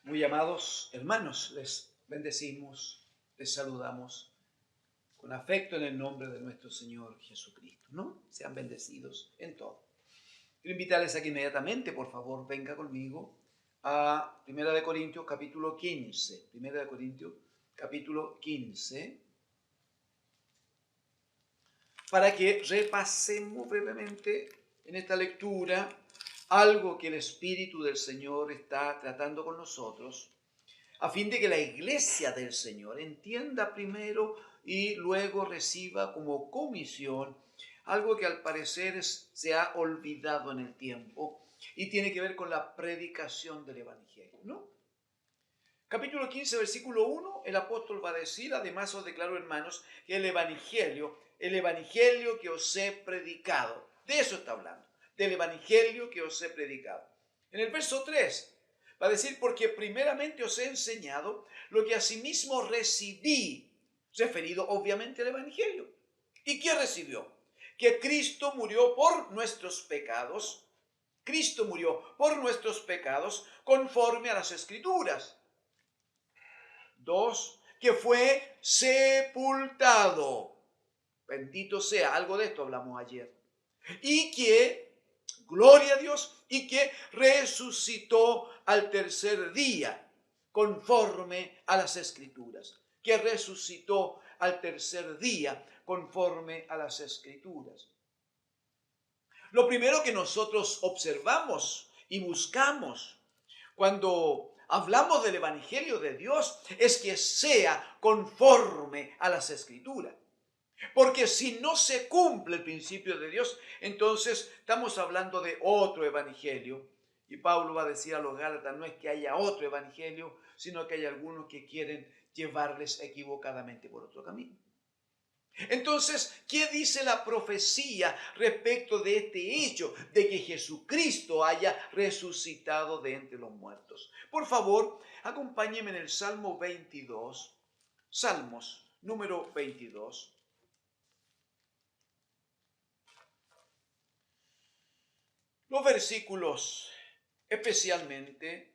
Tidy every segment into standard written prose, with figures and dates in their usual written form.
Muy amados hermanos, les bendecimos, les saludamos con afecto en el nombre de nuestro Señor Jesucristo, ¿no? Sean bendecidos en todo. Quiero invitarles a que inmediatamente, por favor, venga conmigo a 1 Corintios capítulo 15. 1 Corintios capítulo 15, para que repasemos brevemente en esta lectura algo que el Espíritu del Señor está tratando con nosotros, a fin de que la iglesia del Señor entienda primero y luego reciba como comisión algo que al parecer se ha olvidado en el tiempo y tiene que ver con la predicación del Evangelio, ¿no? Capítulo 15, versículo 1, el apóstol va a decir: además os declaro, hermanos, que el evangelio que os he predicado, de eso está hablando, del evangelio que os he predicado. En el verso 3 va a decir: porque primeramente os he enseñado lo que asimismo recibí, referido obviamente al evangelio. ¿Y qué recibió? Que Cristo murió por nuestros pecados. Cristo murió por nuestros pecados conforme a las Escrituras. 2, que fue sepultado. Bendito sea, algo de esto hablamos ayer. Y que, gloria a Dios, y que resucitó al tercer día, conforme a las Escrituras. Que resucitó al tercer día, conforme a las Escrituras. Lo primero que nosotros observamos y buscamos cuando hablamos del Evangelio de Dios es que sea conforme a las Escrituras. Porque si no se cumple el principio de Dios, entonces estamos hablando de otro evangelio. Y Pablo va a decir a los Gálatas: no es que haya otro evangelio, sino que hay algunos que quieren llevarles equivocadamente por otro camino. Entonces, ¿qué dice la profecía respecto de este hecho de que Jesucristo haya resucitado de entre los muertos? Por favor, acompáñenme en el Salmo 22, Salmos número 22. Los versículos, especialmente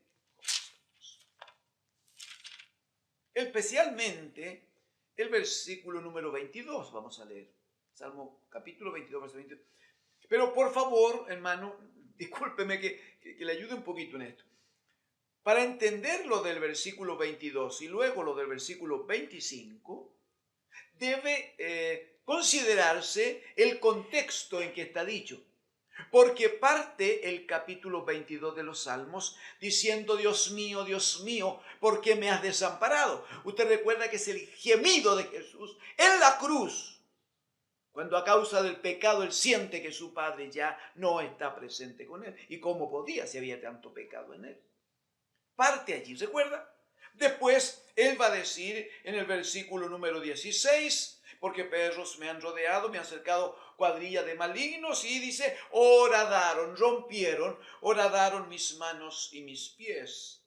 el versículo número 22, vamos a leer. Salmo capítulo 22, verso 22. Pero por favor, hermano, discúlpeme que le ayude un poquito en esto. Para entender lo del versículo 22 y luego lo del versículo 25, debe considerarse el contexto en que está dicho. Porque parte el capítulo 22 de los Salmos diciendo: Dios mío, ¿por qué me has desamparado? Usted recuerda que es el gemido de Jesús en la cruz, cuando a causa del pecado él siente que su Padre ya no está presente con él. ¿Y cómo podía si había tanto pecado en él? Parte allí, ¿recuerda? Después él va a decir en el versículo número 16: porque perros me han rodeado, me han cercado cuadrilla de malignos, y dice: horadaron mis manos y mis pies.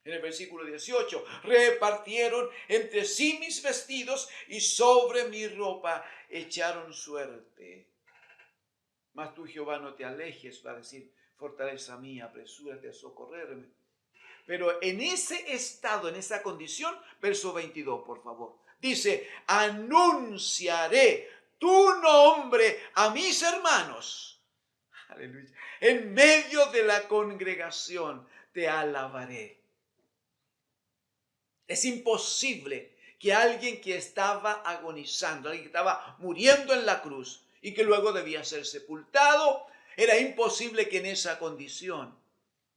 En el versículo 18, repartieron entre sí mis vestidos y sobre mi ropa echaron suerte. Mas tú, Jehová, no te alejes, va a decir: fortaleza mía, apresúrate a socorrerme. Pero en ese estado, en esa condición, verso 22, por favor, dice: anunciaré tu nombre a mis hermanos. Aleluya. En medio de la congregación te alabaré. Es imposible que alguien que estaba agonizando, alguien que estaba muriendo en la cruz y que luego debía ser sepultado, era imposible que en esa condición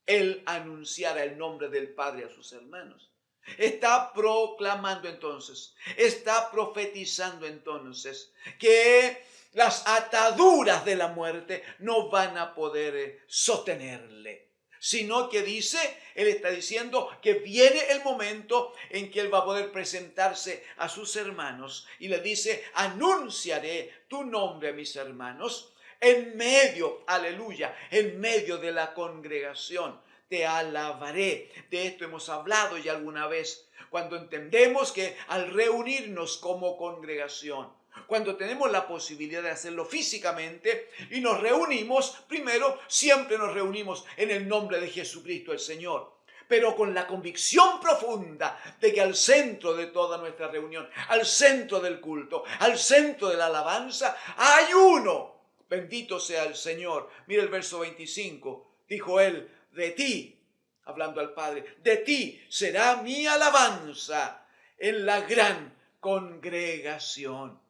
él anunciara el nombre del Padre a sus hermanos. Está proclamando entonces, está profetizando entonces que las ataduras de la muerte no van a poder sostenerle, sino que él está diciendo que viene el momento en que él va a poder presentarse a sus hermanos y le dice: anunciaré tu nombre a mis hermanos. En medio, aleluya, en medio de la congregación te alabaré. De esto hemos hablado ya alguna vez, cuando entendemos que al reunirnos como congregación, cuando tenemos la posibilidad de hacerlo físicamente y nos reunimos, primero siempre nos reunimos en el nombre de Jesucristo el Señor. pero con la convicción profunda de que al centro de toda nuestra reunión, al centro del culto, al centro de la alabanza, hay uno. Bendito sea el Señor. Mira el verso 25. Dijo él, de ti, hablando al Padre, de ti será mi alabanza en la gran congregación.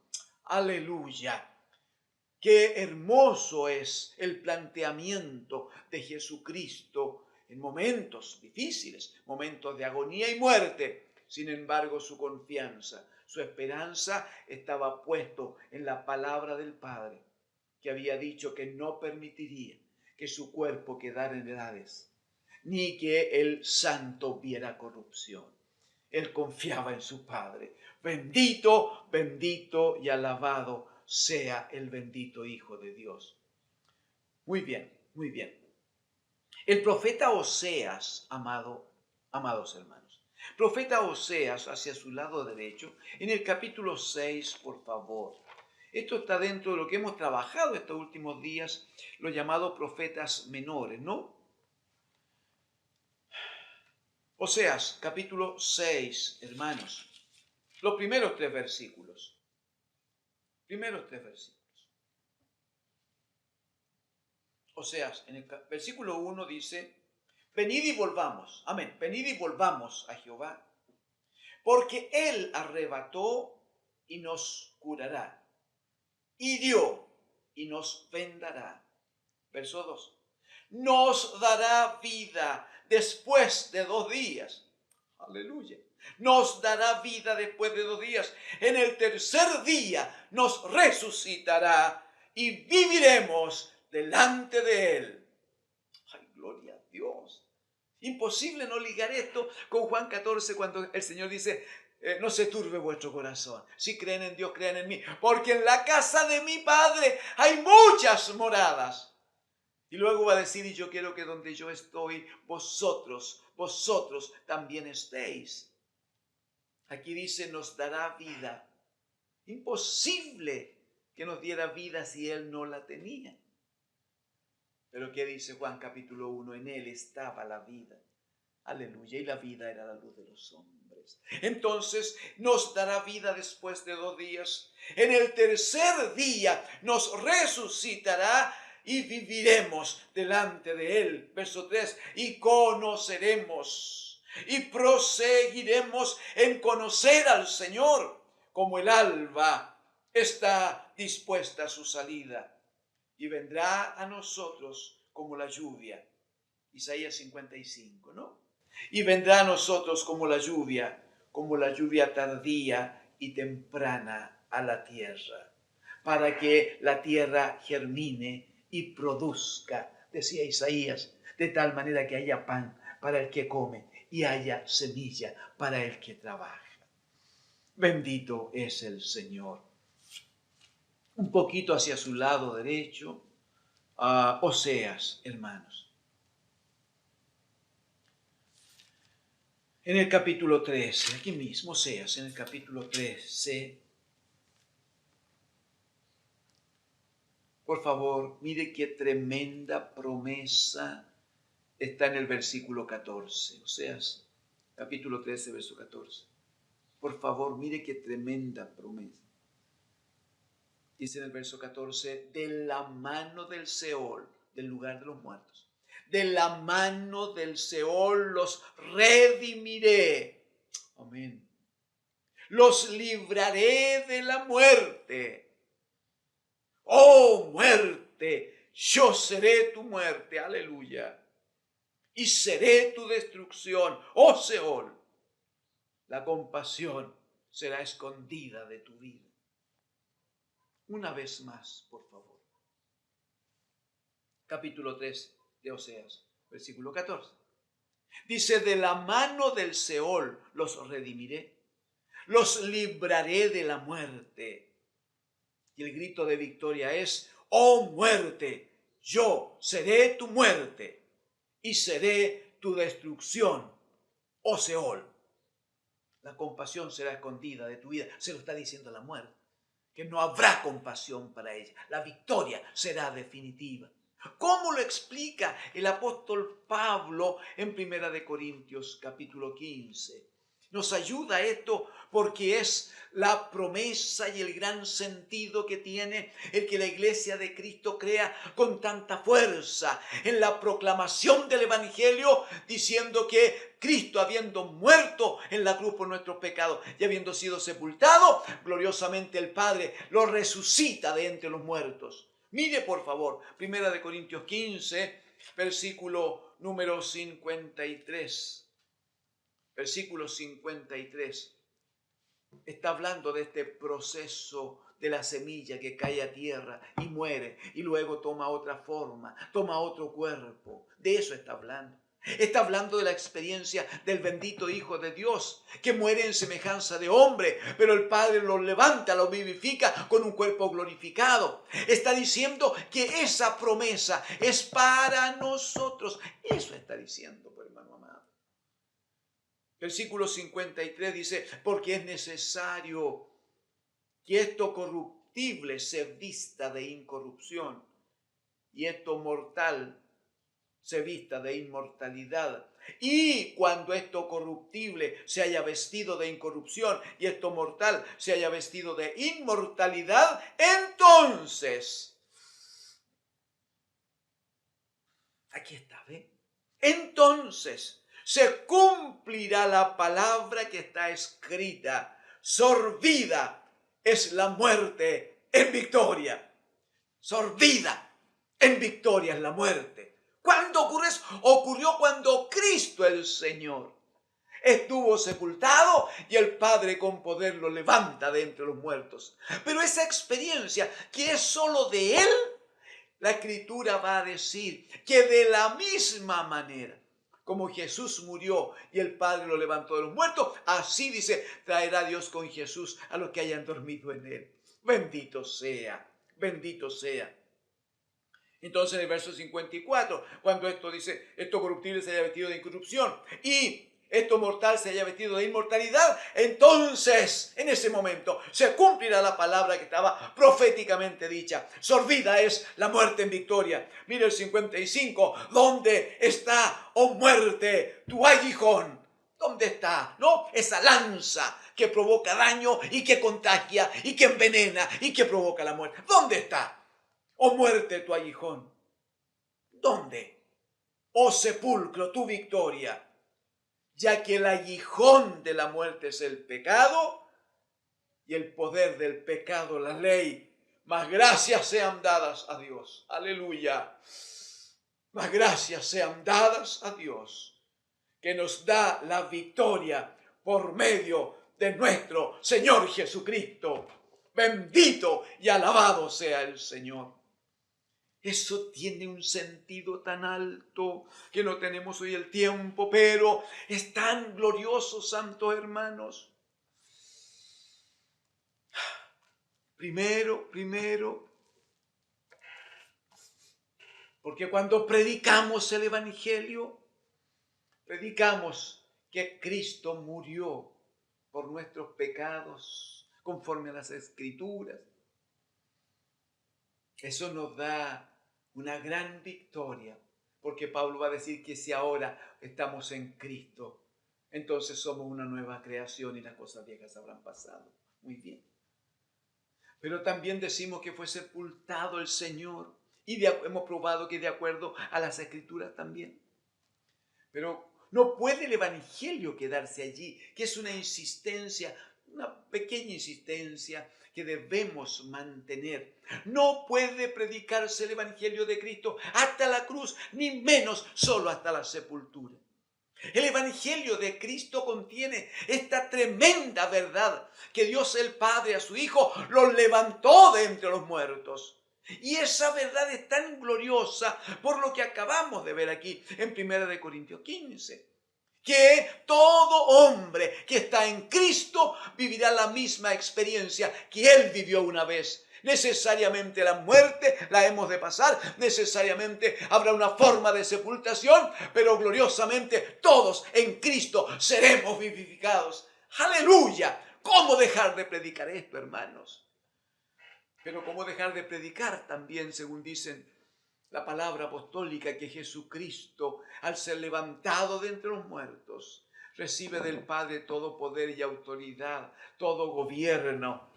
Aleluya. Qué hermoso es el planteamiento de Jesucristo en momentos difíciles, momentos de agonía y muerte. Sin embargo, su confianza, su esperanza estaba puesto en la palabra del Padre, que había dicho que no permitiría que su cuerpo quedara en edades, ni que el santo viera corrupción. Él confiaba en su Padre. Bendito, bendito y alabado sea el bendito Hijo de Dios. Muy bien, muy bien. El profeta Oseas, amados hermanos, profeta Oseas hacia su lado derecho, en el capítulo 6, por favor. Esto está dentro de lo que hemos trabajado estos últimos días, los llamados profetas menores, ¿no? Oseas, capítulo 6, hermanos. Los primeros tres versículos. Oseas, en el versículo 1 dice, venid y volvamos, amén, venid y volvamos a Jehová, porque Él arrebató y nos curará, y dio y nos vendará. Verso 2, nos dará vida después de 2 días. Aleluya. Nos dará vida después de 2 días. En el tercer día nos resucitará y viviremos delante de Él. ¡Ay, gloria a Dios! Imposible no ligar esto con Juan 14 cuando el Señor dice, no se turbe vuestro corazón. Si creen en Dios, crean en mí. Porque en la casa de mi Padre hay muchas moradas. Y luego va a decir, y yo quiero que donde yo estoy, vosotros también estéis. Aquí dice, nos dará vida. Imposible que nos diera vida si Él no la tenía. Pero ¿qué dice Juan capítulo 1? En Él estaba la vida. Aleluya. Y la vida era la luz de los hombres. Entonces nos dará vida después de 2 días. En el tercer día nos resucitará y viviremos delante de Él. Verso 3. Y conoceremos y proseguiremos en conocer al Señor, como el alba está dispuesta a su salida, y vendrá a nosotros como la lluvia. Isaías 55, ¿no? Y vendrá a nosotros como la lluvia tardía y temprana a la tierra, para que la tierra germine y produzca, decía Isaías, de tal manera que haya pan para el que come y haya semilla para el que trabaja. Bendito es el Señor. Un poquito hacia su lado derecho, Oseas, hermanos. En el capítulo 13, aquí mismo, Oseas, en el capítulo 13, por favor, mire qué tremenda promesa está en el versículo 14. Oseas, capítulo 13, verso 14. Por favor, mire qué tremenda promesa. Dice en el verso 14, de la mano del Seol, del lugar de los muertos, de la mano del Seol los redimiré. Amén. Los libraré de la muerte. Oh muerte, yo seré tu muerte. Aleluya. Y seré tu destrucción. Oh Seol, la compasión será escondida de tu vida. Una vez más, por favor. Capítulo 3 de Oseas, versículo 14. Dice, de la mano del Seol los redimiré, los libraré de la muerte. Y el grito de victoria es, oh muerte, yo seré tu muerte y seré tu destrucción, oh Seol. La compasión será escondida de tu vida. Se lo está diciendo la muerte, que no habrá compasión para ella. La victoria será definitiva. ¿Cómo lo explica el apóstol Pablo en Primera de Corintios capítulo 15? Nos ayuda esto porque es la promesa y el gran sentido que tiene el que la iglesia de Cristo crea con tanta fuerza en la proclamación del Evangelio, diciendo que Cristo, habiendo muerto en la cruz por nuestros pecados y habiendo sido sepultado, gloriosamente el Padre lo resucita de entre los muertos. Mire por favor, Primera de Corintios 15, versículo número 53. Versículo 53. Está hablando de este proceso de la semilla que cae a tierra y muere y luego toma otra forma, toma otro cuerpo. De eso está hablando. Está hablando de la experiencia del bendito Hijo de Dios que muere en semejanza de hombre, pero el Padre lo levanta, lo vivifica con un cuerpo glorificado. Está diciendo que esa promesa es para nosotros. Eso está diciendo, pues, hermano amado. Versículo 53 dice, porque es necesario que esto corruptible se vista de incorrupción y esto mortal se vista de inmortalidad. Y cuando esto corruptible se haya vestido de incorrupción y esto mortal se haya vestido de inmortalidad, entonces, aquí está, ¿ve? Entonces se cumplirá la palabra que está escrita: sorbida es la muerte en victoria. Sorbida en victoria es la muerte. ¿Cuándo ocurre eso? Ocurrió cuando Cristo el Señor estuvo sepultado y el Padre con poder lo levanta de entre los muertos. Pero esa experiencia que es solo de Él, la Escritura va a decir que de la misma manera como Jesús murió y el Padre lo levantó de los muertos, así dice, traerá Dios con Jesús a los que hayan dormido en Él. Bendito sea, bendito sea. Entonces en el verso 54, cuando esto dice, esto corruptible se haya vestido de incorrupción y esto mortal se haya vestido de inmortalidad, entonces en ese momento se cumplirá la palabra que estaba proféticamente dicha. Sorbida es la muerte en victoria. Mira el 55, ¿dónde está, oh muerte, tu aguijón? ¿Dónde está? ¿No? Esa lanza que provoca daño y que contagia y que envenena y que provoca la muerte. ¿Dónde está? Oh muerte, tu aguijón. ¿Dónde? Oh sepulcro, tu victoria. Ya que el aguijón de la muerte es el pecado y el poder del pecado la ley. Mas gracias sean dadas a Dios. Aleluya. Mas gracias sean dadas a Dios, que nos da la victoria por medio de nuestro Señor Jesucristo. Bendito y alabado sea el Señor. Eso tiene un sentido tan alto que no tenemos hoy el tiempo, pero es tan glorioso, santos hermanos. Primero, porque cuando predicamos el Evangelio, predicamos que Cristo murió por nuestros pecados, conforme a las Escrituras. Eso nos da una gran victoria, porque Pablo va a decir que si ahora estamos en Cristo, entonces somos una nueva creación y las cosas viejas habrán pasado. Muy bien. Pero también decimos que fue sepultado el Señor y hemos probado que de acuerdo a las Escrituras también. Pero no puede el Evangelio quedarse allí, que es una insistencia, una pequeña insistencia que debemos mantener. No puede predicarse el Evangelio de Cristo hasta la cruz, ni menos solo hasta la sepultura. El Evangelio de Cristo contiene esta tremenda verdad, que Dios el Padre a su Hijo lo levantó de entre los muertos. Y esa verdad es tan gloriosa por lo que acabamos de ver aquí en 1 Corintios 15. Que todo hombre que está en Cristo vivirá la misma experiencia que Él vivió una vez. Necesariamente la muerte la hemos de pasar, necesariamente habrá una forma de sepultación, pero gloriosamente todos en Cristo seremos vivificados. ¡Aleluya! ¿Cómo dejar de predicar esto, hermanos? Pero ¿cómo dejar de predicar también, según dicen la palabra apostólica que Jesucristo, al ser levantado de entre los muertos, recibe del Padre todo poder y autoridad, todo gobierno.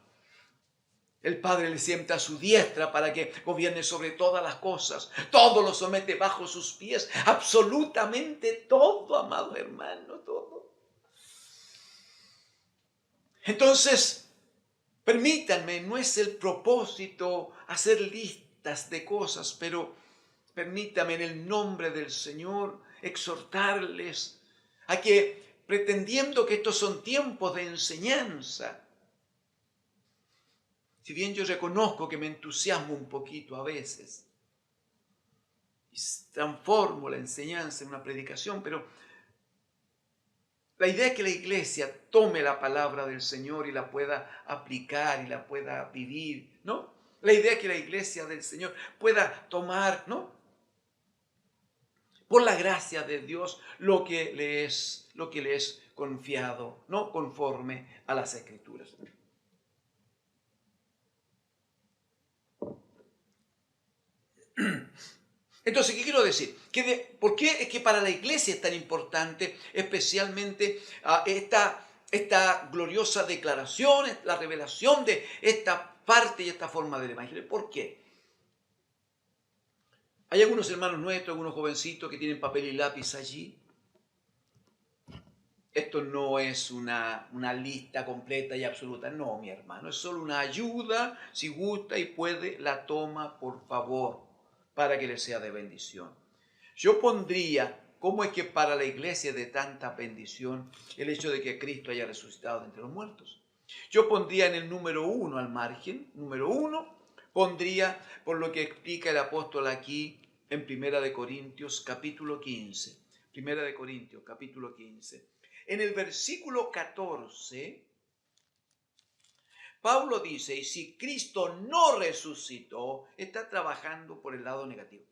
El Padre le sienta a su diestra para que gobierne sobre todas las cosas. Todo lo somete bajo sus pies. Absolutamente todo, amado hermano, todo. Entonces, permítanme, no es el propósito hacer listas de cosas, pero permítame en el nombre del Señor exhortarles a que, pretendiendo que estos son tiempos de enseñanza, si bien yo reconozco que me entusiasmo un poquito a veces y transformo la enseñanza en una predicación, pero la idea es que la iglesia tome la palabra del Señor y la pueda aplicar y la pueda vivir, ¿no? La idea es que la iglesia del Señor pueda tomar, ¿no?, por la gracia de Dios lo que le es confiado, ¿no?, conforme a las Escrituras. Entonces, ¿qué quiero decir? ¿Por qué es que para la iglesia es tan importante especialmente esta gloriosa declaración, la revelación de esta parte y esta forma del Evangelio? ¿Por qué? Hay algunos hermanos nuestros, algunos jovencitos que tienen papel y lápiz allí. Esto no es una lista completa y absoluta. No, mi hermano, es solo una ayuda. Si gusta y puede, la toma, por favor, para que le sea de bendición. Yo pondría, ¿cómo es que para la iglesia es de tanta bendición el hecho de que Cristo haya resucitado de entre los muertos? Yo pondría en el número 1 al margen, número 1, pondría por lo que explica el apóstol aquí en 1 Corintios capítulo 15. 1 Corintios capítulo 15. En el versículo 14, Pablo dice, y si Cristo no resucitó, está trabajando por el lado negativo.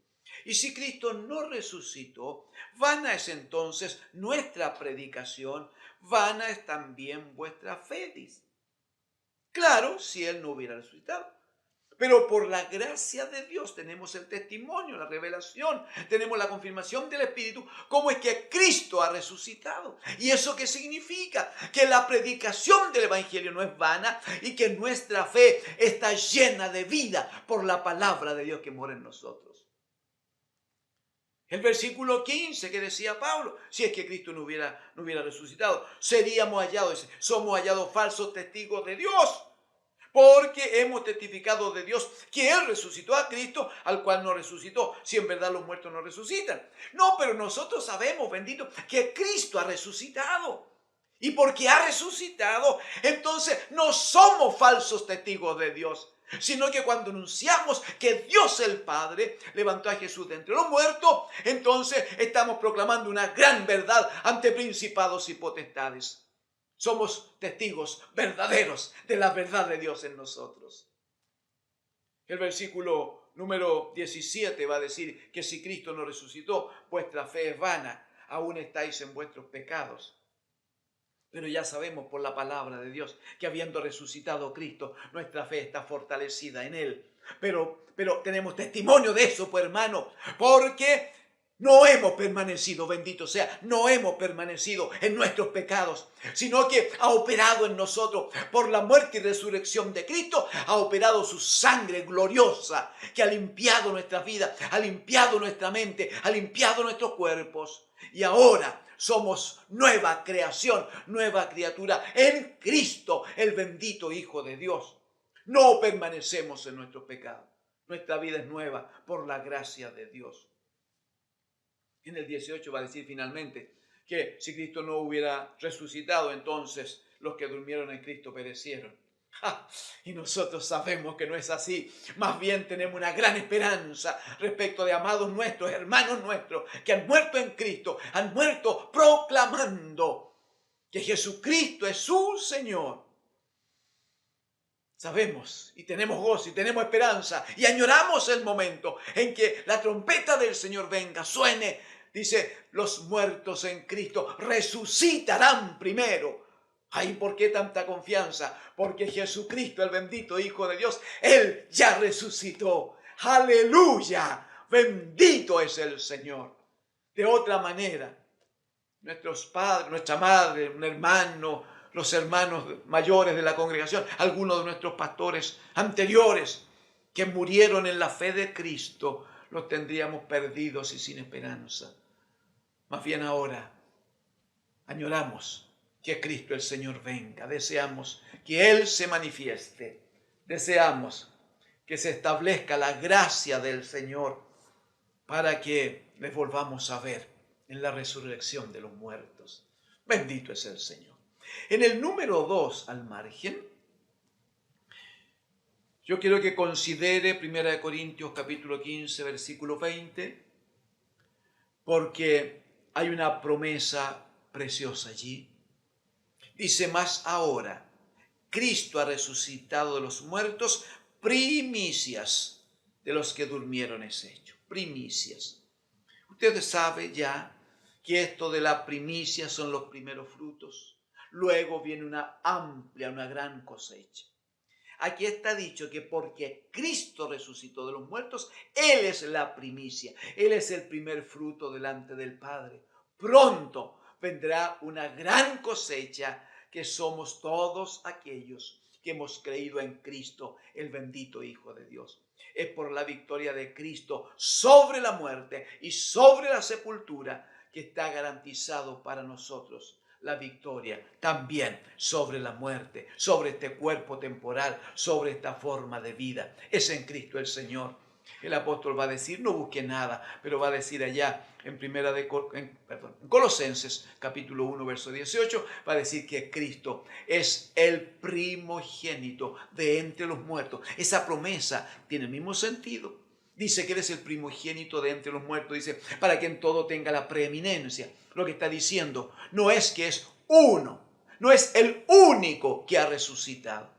Y si Cristo no resucitó, vana es entonces nuestra predicación, vana es también vuestra fe, dice. Claro, si Él no hubiera resucitado. Pero por la gracia de Dios tenemos el testimonio, la revelación, tenemos la confirmación del Espíritu, cómo es que Cristo ha resucitado. ¿Y eso qué significa? Que la predicación del Evangelio no es vana y que nuestra fe está llena de vida por la palabra de Dios que mora en nosotros. El versículo 15 que decía Pablo, si es que Cristo no hubiera resucitado, somos hallados falsos testigos de Dios. Porque hemos testificado de Dios que Él resucitó a Cristo, al cual no resucitó, si en verdad los muertos no resucitan. No, pero nosotros sabemos, bendito, que Cristo ha resucitado. Y porque ha resucitado, entonces no somos falsos testigos de Dios, sino que cuando anunciamos que Dios el Padre levantó a Jesús de entre los muertos, entonces estamos proclamando una gran verdad ante principados y potestades. Somos testigos verdaderos de la verdad de Dios en nosotros. El versículo número 17 va a decir que si Cristo no resucitó, vuestra fe es vana, aún estáis en vuestros pecados. Pero ya sabemos por la palabra de Dios que habiendo resucitado Cristo, nuestra fe está fortalecida en Él. Pero tenemos testimonio de eso, pues hermano, porque no hemos permanecido, bendito sea, no hemos permanecido en nuestros pecados, sino que ha operado en nosotros por la muerte y resurrección de Cristo, ha operado su sangre gloriosa que ha limpiado nuestra vida, ha limpiado nuestra mente, ha limpiado nuestros cuerpos. Y ahora somos nueva creación, nueva criatura en Cristo, el bendito Hijo de Dios. No permanecemos en nuestros pecados. Nuestra vida es nueva por la gracia de Dios. En el 18 va a decir finalmente que si Cristo no hubiera resucitado, entonces los que durmieron en Cristo perecieron. Y nosotros sabemos que no es así. Más bien tenemos una gran esperanza respecto de amados nuestros, hermanos nuestros, que han muerto en Cristo, han muerto proclamando que Jesucristo es su Señor. Sabemos y tenemos gozo y tenemos esperanza y añoramos el momento en que la trompeta del Señor venga, suene. Dice, los muertos en Cristo resucitarán primero. Ay, ¿por qué tanta confianza? Porque Jesucristo, el bendito Hijo de Dios, Él ya resucitó. ¡Aleluya! Bendito es el Señor. De otra manera, nuestros padres, nuestra madre, un hermano, los hermanos mayores de la congregación, algunos de nuestros pastores anteriores que murieron en la fe de Cristo, los tendríamos perdidos y sin esperanza. Más bien ahora añoramos que Cristo el Señor venga, deseamos que Él se manifieste, deseamos que se establezca la gracia del Señor para que les volvamos a ver en la resurrección de los muertos. Bendito es el Señor. En el número 2, al margen, yo quiero que considere 1 Corintios capítulo 15, versículo 20, porque hay una promesa preciosa allí. Dice: más ahora, Cristo ha resucitado de los muertos, primicias de los que durmieron es hecho. Primicias. Usted sabe ya que esto de la primicia son los primeros frutos. Luego viene una amplia, una gran cosecha. Aquí está dicho que porque Cristo resucitó de los muertos, Él es la primicia. Él es el primer fruto delante del Padre. Pronto vendrá una gran cosecha, que somos todos aquellos que hemos creído en Cristo, el bendito Hijo de Dios. Es por la victoria de Cristo sobre la muerte y sobre la sepultura que está garantizado para nosotros la victoria también sobre la muerte, sobre este cuerpo temporal, sobre esta forma de vida. Es en Cristo el Señor. El apóstol va a decir, no busque nada, pero va a decir allá en Colosenses capítulo 1, verso 18, va a decir que Cristo es el primogénito de entre los muertos. Esa promesa tiene el mismo sentido. Dice que Él es el primogénito de entre los muertos, dice, para que en todo tenga la preeminencia. Lo que está diciendo no es que es uno, no es el único que ha resucitado.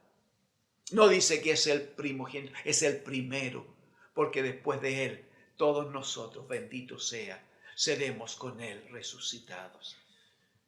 No dice que es el primogénito, es el primero, porque después de Él, todos nosotros, bendito sea, seremos con Él resucitados.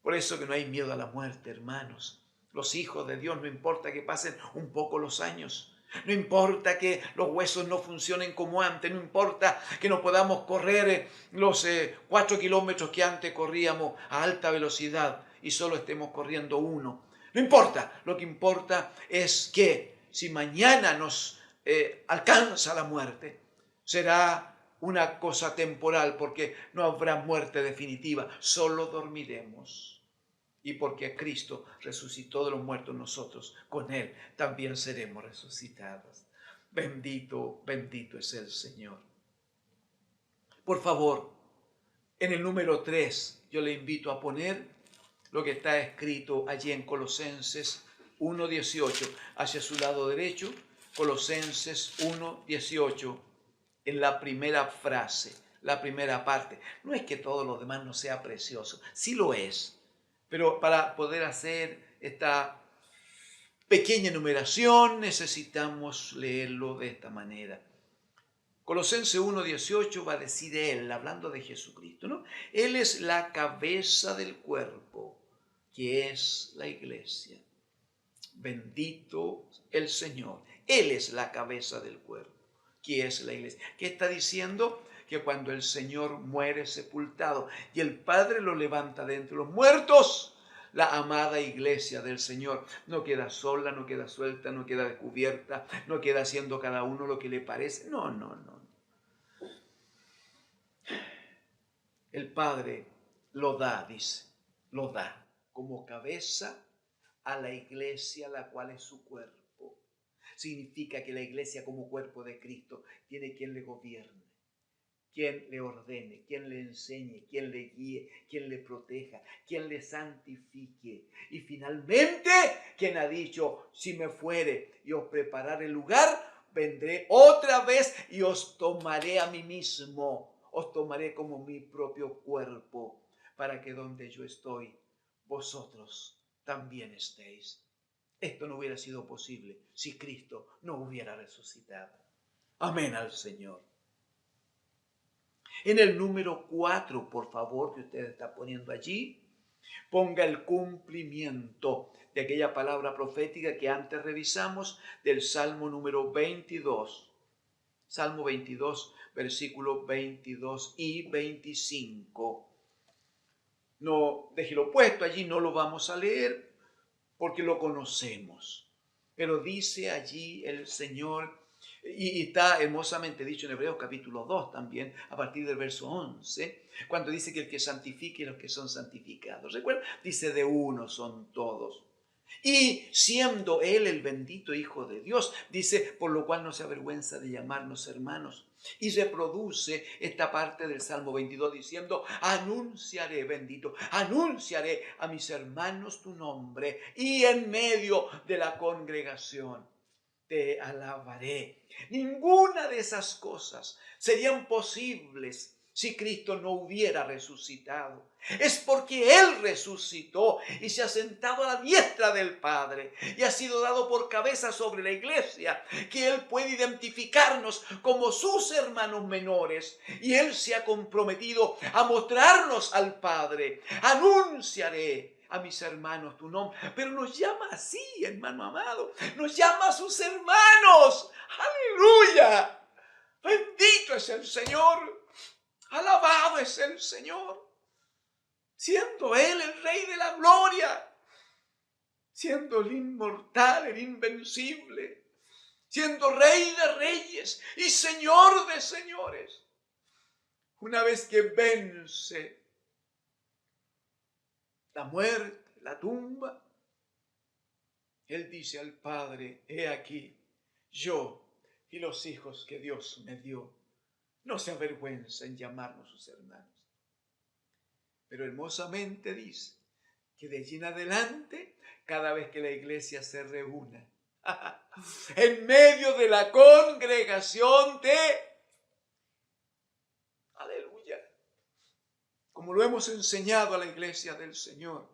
Por eso que no hay miedo a la muerte, hermanos. Los hijos de Dios, no importa que pasen un poco los años, no importa que los huesos no funcionen como antes, no importa que no podamos correr los 4 kilómetros que antes corríamos a alta velocidad y solo estemos corriendo 1. No importa, lo que importa es que si mañana nos alcanza la muerte, será una cosa temporal, porque no habrá muerte definitiva, solo dormiremos. Y porque Cristo resucitó de los muertos, nosotros con Él también seremos resucitados. Bendito, bendito es el Señor. Por favor, en el número 3, yo le invito a poner lo que está escrito allí en Colosenses 1:18, hacia su lado derecho, Colosenses 1:18, en la primera frase, la primera parte. No es que todo lo demás no sea precioso, sí lo es. Pero para poder hacer esta pequeña enumeración necesitamos leerlo de esta manera. Colosenses 1:18 va a decir Él, hablando de Jesucristo, ¿no? Él es la cabeza del cuerpo, que es la iglesia. Bendito el Señor. Él es la cabeza del cuerpo, que es la iglesia. ¿Qué está diciendo? Que cuando el Señor muere sepultado y el Padre lo levanta de entre los muertos, la amada iglesia del Señor no queda sola, no queda suelta, no queda descubierta, no queda haciendo cada uno lo que le parece. No, no, no. El Padre lo da, dice, lo da como cabeza a la iglesia, la cual es su cuerpo. Significa que la iglesia como cuerpo de Cristo tiene quien le gobierne, quien le ordene, quien le enseñe, quien le guíe, quien le proteja, quien le santifique. Y finalmente, quien ha dicho, si me fuere y os prepararé el lugar, vendré otra vez y os tomaré a mí mismo, os tomaré como mi propio cuerpo, para que donde yo estoy, vosotros también estéis. Esto no hubiera sido posible si Cristo no hubiera resucitado. Amén al Señor. En el número 4, por favor, que usted está poniendo allí, ponga el cumplimiento de aquella palabra profética que antes revisamos del Salmo número 22. Salmo 22, versículos 22 y 25. No, déjelo puesto allí, no lo vamos a leer porque lo conocemos. Pero dice allí el Señor, y está hermosamente dicho en Hebreos capítulo 2 también, a partir del verso 11, cuando dice que el que santifique y los que son santificados. ¿Recuerda? Dice, de uno son todos. Y siendo Él el bendito Hijo de Dios, dice, por lo cual no se avergüenza de llamarnos hermanos. Y reproduce esta parte del Salmo 22 diciendo, anunciaré, bendito, anunciaré a mis hermanos tu nombre y en medio de la congregación te alabaré. Ninguna de esas cosas serían posibles si Cristo no hubiera resucitado. Es porque Él resucitó y se ha sentado a la diestra del Padre y ha sido dado por cabeza sobre la iglesia, que Él puede identificarnos como sus hermanos menores, y Él se ha comprometido a mostrarnos al Padre. Anunciaré a mis hermanos tu nombre, pero nos llama así, hermano amado, nos llama a sus hermanos. ¡Aleluya! Bendito es el Señor. Alabado es el Señor, siendo Él el Rey de la gloria, siendo el inmortal, el invencible, siendo Rey de reyes y Señor de señores. Una vez que vence la muerte, la tumba, Él dice al Padre, he aquí, yo y los hijos que Dios me dio. No se avergüenza en llamarnos sus hermanos. Pero hermosamente dice que de allí en adelante, cada vez que la iglesia se reúna, en medio de la congregación aleluya, como lo hemos enseñado a la iglesia del Señor,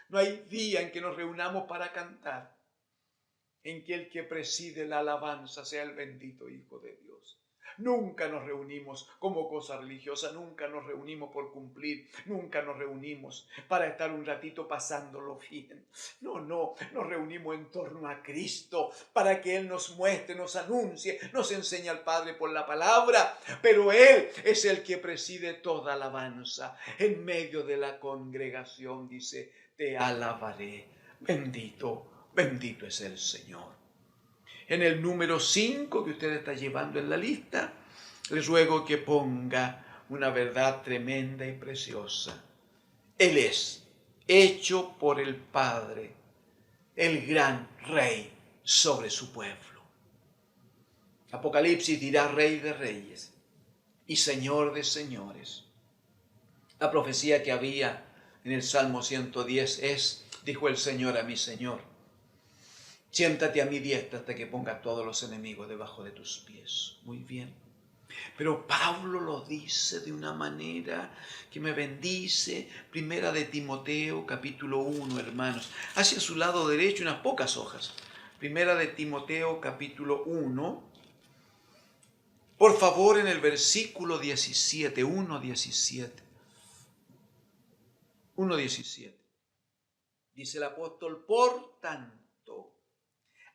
no hay día en que nos reunamos para cantar, en que el que preside la alabanza sea el bendito Hijo de Dios. Nunca nos reunimos como cosa religiosa, nunca nos reunimos por cumplir, nunca nos reunimos para estar un ratito pasándolo bien. No, nos reunimos en torno a Cristo para que Él nos muestre, nos anuncie, nos enseñe al Padre por la palabra, pero Él es el que preside toda alabanza. En medio de la congregación dice, te alabaré, bendito, bendito es el Señor. En el número 5 que usted está llevando en la lista, les ruego que ponga una verdad tremenda y preciosa. Él es hecho por el Padre, el gran Rey sobre su pueblo. Apocalipsis dirá Rey de reyes y Señor de señores. La profecía que había en el Salmo 110 es, dijo el Señor a mi Señor, siéntate a mi diestra hasta que ponga a todos los enemigos debajo de tus pies. Muy bien. Pero Pablo lo dice de una manera que me bendice. Primera de Timoteo, capítulo 1, hermanos. Hacia su lado derecho, unas pocas hojas. Primera de Timoteo, capítulo 1. Por favor, en el versículo 17, 1:17. 1:17. Dice el apóstol, por tanto,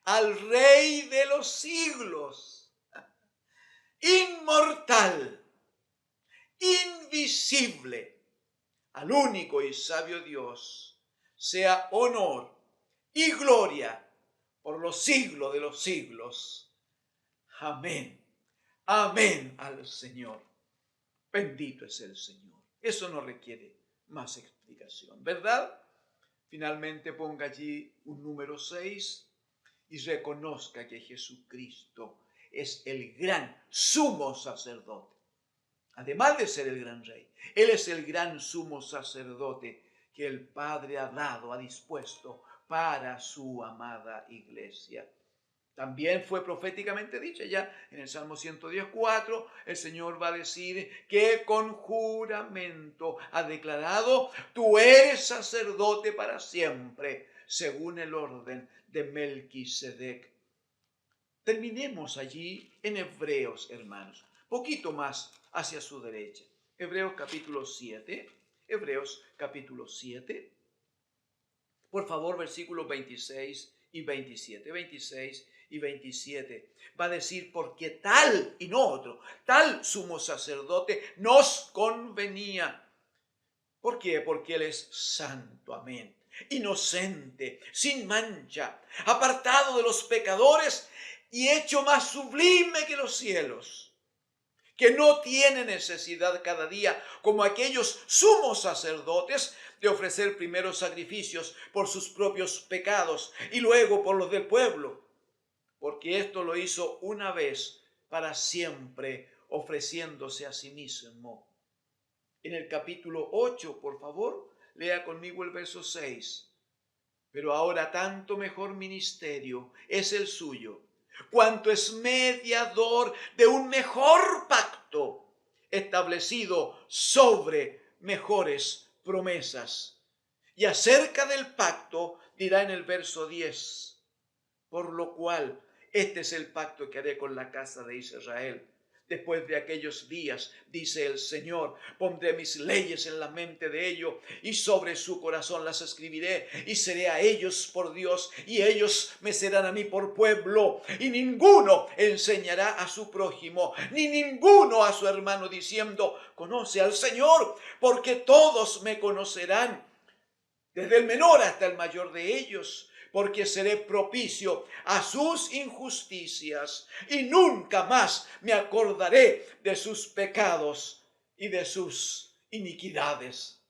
al Rey de los siglos, inmortal, invisible, al único y sabio Dios, sea honor y gloria por los siglos de los siglos. Amén. Amén al Señor. Bendito es el Señor. Eso no requiere más explicación, ¿verdad? Finalmente ponga allí un número 6 y reconozca que Jesucristo es el gran sumo sacerdote. Además de ser el gran rey, Él es el gran sumo sacerdote que el Padre ha dado, ha dispuesto para su amada iglesia. También fue proféticamente dicho ya en el Salmo 110:4, el Señor va a decir que con juramento ha declarado, tú eres sacerdote para siempre, según el orden de Melquisedec. Terminemos allí en Hebreos, hermanos, poquito más hacia su derecha. Hebreos capítulo 7, Hebreos capítulo 7. Por favor, versículos 26 y 27. 26 y 27. Va a decir, porque tal, y no otro, tal sumo sacerdote nos convenía. ¿Por qué? Porque Él es santo, amén, inocente, sin mancha, apartado de los pecadores y hecho más sublime que los cielos, que no tiene necesidad cada día, como aquellos sumos sacerdotes, de ofrecer primero sacrificios por sus propios pecados y luego por los del pueblo, porque esto lo hizo una vez para siempre, ofreciéndose a sí mismo. En el capítulo 8, por favor, lea conmigo el verso 6. Pero ahora tanto mejor ministerio es el suyo, cuanto es mediador de un mejor pacto, establecido sobre mejores promesas. Y acerca del pacto dirá en el verso 10, por lo cual este es el pacto que haré con la casa de Israel. Después de aquellos días, dice el Señor, pondré mis leyes en la mente de ellos y sobre su corazón las escribiré y seré a ellos por Dios y ellos me serán a mí por pueblo. Y ninguno enseñará a su prójimo, ni ninguno a su hermano diciendo, conoce al Señor, porque todos me conocerán, desde el menor hasta el mayor de ellos, porque seré propicio a sus injusticias y nunca más me acordaré de sus pecados y de sus iniquidades.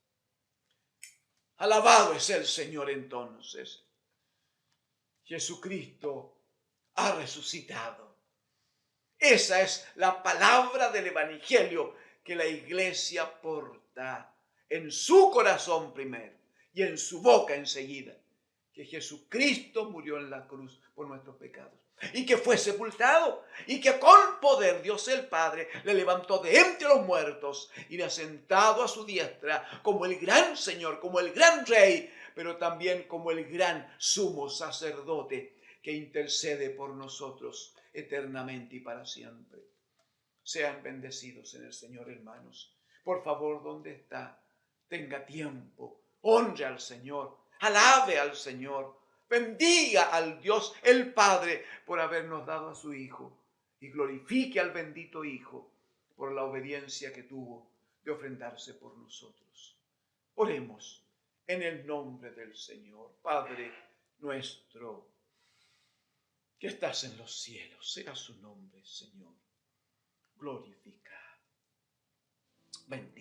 Alabado es el Señor entonces. Jesucristo ha resucitado. Esa es la palabra del Evangelio que la iglesia porta en su corazón primero y en su boca enseguida. Que Jesucristo murió en la cruz por nuestros pecados y que fue sepultado y que con poder Dios el Padre le levantó de entre los muertos y le ha sentado a su diestra como el gran Señor, como el gran Rey, pero también como el gran sumo sacerdote que intercede por nosotros eternamente y para siempre. Sean bendecidos en el Señor, hermanos. Por favor, ¿dónde está? Tenga tiempo, honre al Señor, alabe al Señor, bendiga al Dios el Padre por habernos dado a su Hijo y glorifique al bendito Hijo por la obediencia que tuvo de ofrendarse por nosotros. Oremos en el nombre del Señor. Padre nuestro, que estás en los cielos, sea su nombre, Señor, glorificado. Bendito.